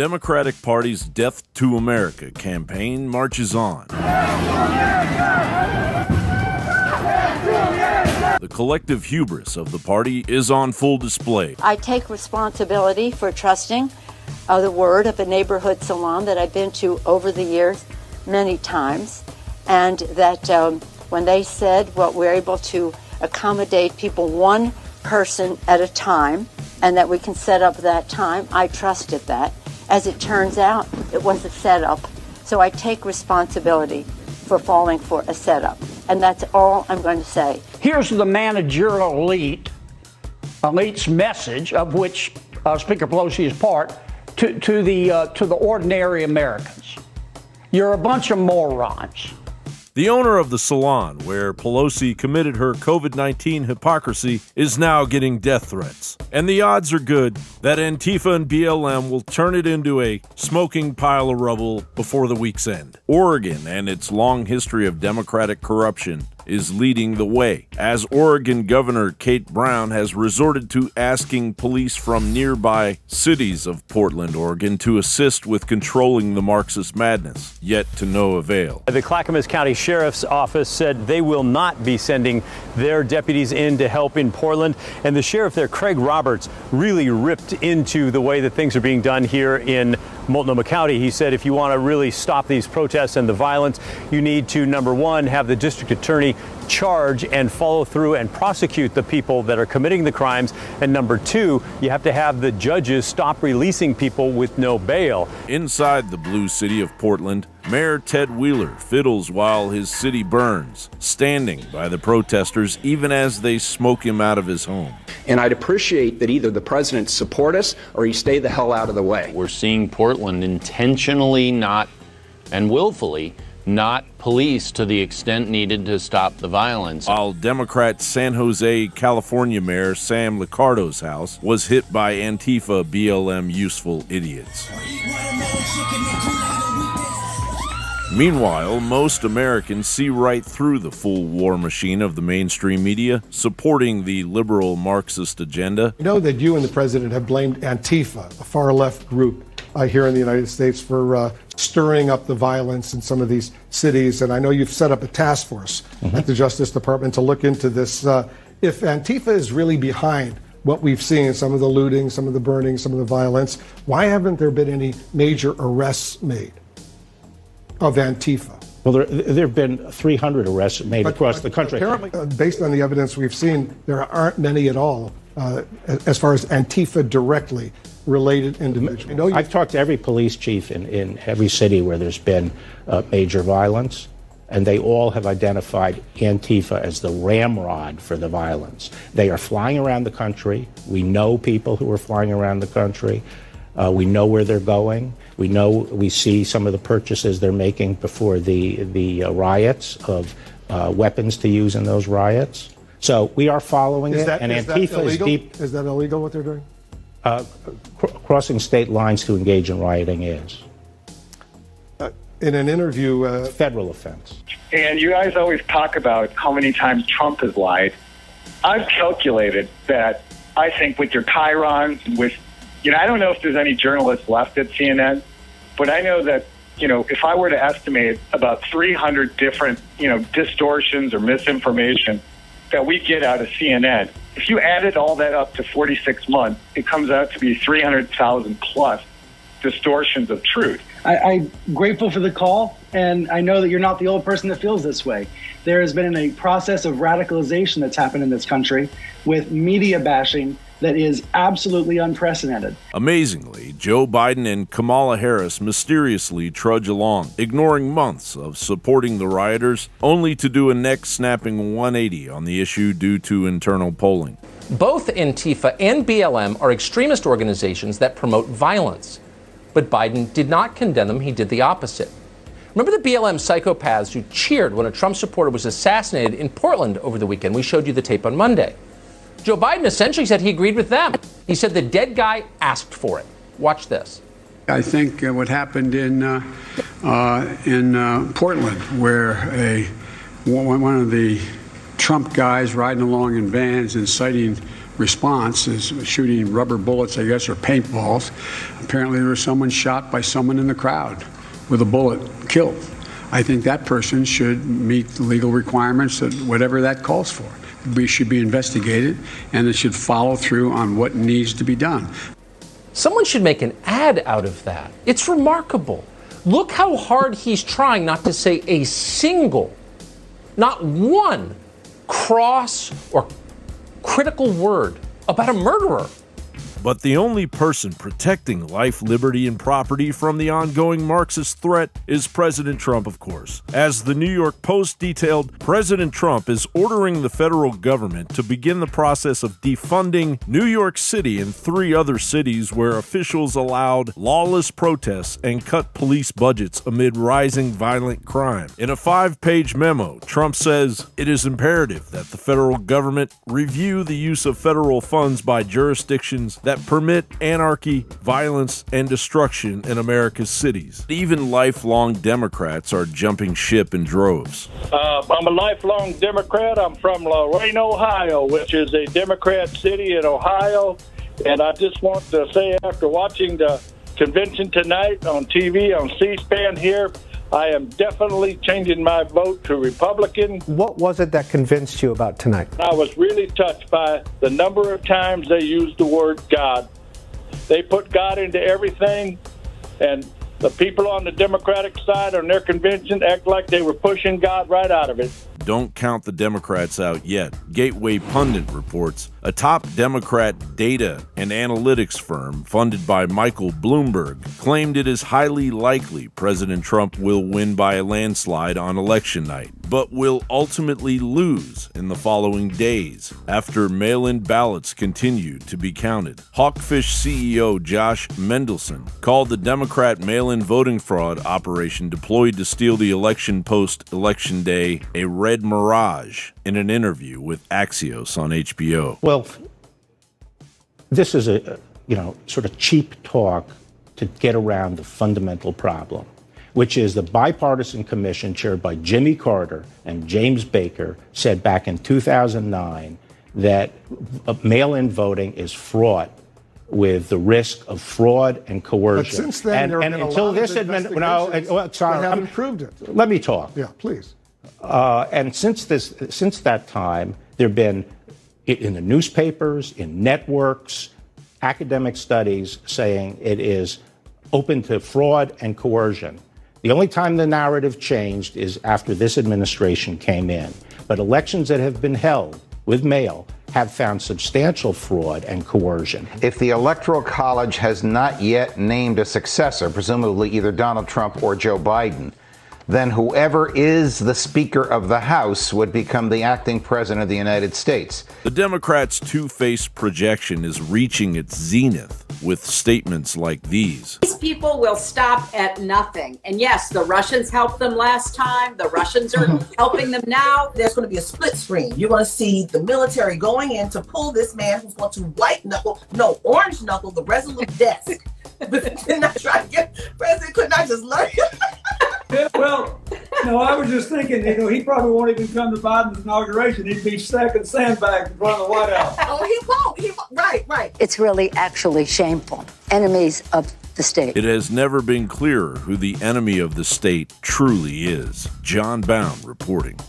Democratic Party's Death to America campaign marches on. The collective hubris of the party is on full display. I take responsibility for trusting the word of a neighborhood salon that I've been to over the years many times, and that when they said, well, we're able to accommodate people one person at a time, and that we can set up that time, I trusted that. As it turns out, it was a setup. So I take responsibility for falling for a setup. And that's all I'm going to say. Here's the managerial elite's message, of which Speaker Pelosi is part, to the ordinary Americans. You're a bunch of morons. The owner of the salon where Pelosi committed her COVID-19 hypocrisy is now getting death threats. And the odds are good that Antifa and BLM will turn it into a smoking pile of rubble before the week's end. Oregon and its long history of Democratic corruption is leading the way, as Oregon Governor Kate Brown has resorted to asking police from nearby cities of Portland, Oregon to assist with controlling the Marxist madness, yet to no avail. The Clackamas County Sheriff's Office said they will not be sending their deputies in to help in Portland, and the sheriff there, Craig Roberts, really ripped into the way that things are being done here in Multnomah County. He said if you want to really stop these protests and the violence, you need to, number one, have the district attorney charge and follow through and prosecute the people that are committing the crimes. And number two, you have to have the judges stop releasing people with no bail. Inside the blue city of Portland, Mayor Ted Wheeler fiddles while his city burns, standing by the protesters even as they smoke him out of his home. And I'd appreciate that either the president support us or he stay the hell out of the way. We're seeing Portland intentionally not and willfully not police to the extent needed to stop the violence. While Democrat San Jose, California Mayor Sam Liccardo's house was hit by Antifa BLM useful idiots. Meanwhile, most Americans see right through the full war machine of the mainstream media, supporting the liberal Marxist agenda. I know that you and the president have blamed Antifa, a far-left group here in the United States, for stirring up the violence in some of these cities, and I know you've set up a task force at the Justice Department to look into this. If Antifa is really behind what we've seen, some of the looting, some of the burning, some of the violence, why haven't there been any major arrests made of Antifa? Well, there have been 300 arrests made across the country. Apparently, based on the evidence we've seen, there aren't many at all as far as Antifa directly related individuals. I've talked to every police chief in every city where there's been major violence, and they all have identified Antifa as the ramrod for the violence. They are flying around the country. We know people who are flying around the country. We know where they're going. We see some of the purchases they're making before the riots of weapons to use in those riots. So we are following it, and Antifa is deep. Is that illegal what they're doing? Crossing state lines to engage in rioting is. In an interview, federal offense. And you guys always talk about how many times Trump has lied. I've calculated that I think with your chyrons, with, I don't know if there's any journalists left at CNN, but I know that, if I were to estimate about 300 different, distortions or misinformation that we get out of CNN, if you added all that up to 46 months, it comes out to be 300,000 plus distortions of truth. I'm grateful for the call, and I know that you're not the only person that feels this way. There has been a process of radicalization that's happened in this country with media bashing that is absolutely unprecedented. Amazingly, Joe Biden and Kamala Harris mysteriously trudge along, ignoring months of supporting the rioters, only to do a neck-snapping 180 on the issue due to internal polling. Both Antifa and BLM are extremist organizations that promote violence. But Biden did not condemn them, he did the opposite. Remember the BLM psychopaths who cheered when a Trump supporter was assassinated in Portland over the weekend? We showed you the tape on Monday. Joe Biden essentially said he agreed with them. He said the dead guy asked for it. Watch this. I think what happened in Portland, where one of the Trump guys riding along in vans inciting response is shooting rubber bullets, I guess, or paintballs. Apparently there was someone shot by someone in the crowd with a bullet, killed. I think that person should meet the legal requirements that whatever that calls for. We should be investigated, and it should follow through on what needs to be done. Someone should make an ad out of that. It's remarkable. Look how hard he's trying not to say a single, not one, cross or critical word about a murderer. But the only person protecting life, liberty, and property from the ongoing Marxist threat is President Trump, of course. As the New York Post detailed, President Trump is ordering the federal government to begin the process of defunding New York City and 3 other cities where officials allowed lawless protests and cut police budgets amid rising violent crime. In a 5-page memo, Trump says it is imperative that the federal government review the use of federal funds by jurisdictions that permit anarchy, violence, and destruction in America's cities. Even lifelong Democrats are jumping ship in droves. I'm a lifelong Democrat. I'm from Lorain, Ohio, which is a Democrat city in Ohio. And I just want to say, after watching the convention tonight on TV, on C-SPAN here, I am definitely changing my vote to Republican. What was it that convinced you about tonight? I was really touched by the number of times they used the word God. They put God into everything, and the people on the Democratic side on their convention act like they were pushing God right out of it. Don't count the Democrats out yet. Gateway Pundit reports a top Democrat data and analytics firm funded by Michael Bloomberg claimed it is highly likely President Trump will win by a landslide on election night, but will ultimately lose in the following days after mail-in ballots continue to be counted. Hawkfish CEO Josh Mendelson called the Democrat mail-in voting fraud operation deployed to steal the election post-election day a red mirage in an interview with Axios on HBO. Well, this is a sort of cheap talk to get around the fundamental problem, which is the bipartisan commission chaired by Jimmy Carter and James Baker said back in 2009 that mail-in voting is fraught with the risk of fraud and coercion. But since then, and until this administration, sorry, haven't proved it. Let me talk. Yeah, please. And since that time, there have been in the newspapers, in networks, academic studies saying it is open to fraud and coercion. The only time the narrative changed is after this administration came in. But elections that have been held with mail have found substantial fraud and coercion. If the Electoral College has not yet named a successor, presumably either Donald Trump or Joe Biden, then whoever is the Speaker of the House would become the acting President of the United States. The Democrats' two-faced projection is reaching its zenith with statements like these. These people will stop at nothing. And yes, the Russians helped them last time. The Russians are helping them now. There's going to be a split screen. You're going to see the military going in to pull this man who's going to orange knuckle the resolute desk. But did not try to get President could not just learn. Yeah, well, no, I was just thinking, he probably won't even come to Biden's inauguration. He'd be stacking sandbags in front of the White House. Oh, he won't. Right. It's really actually shameful. Enemies of the state. It has never been clearer who the enemy of the state truly is. John Bowne reporting.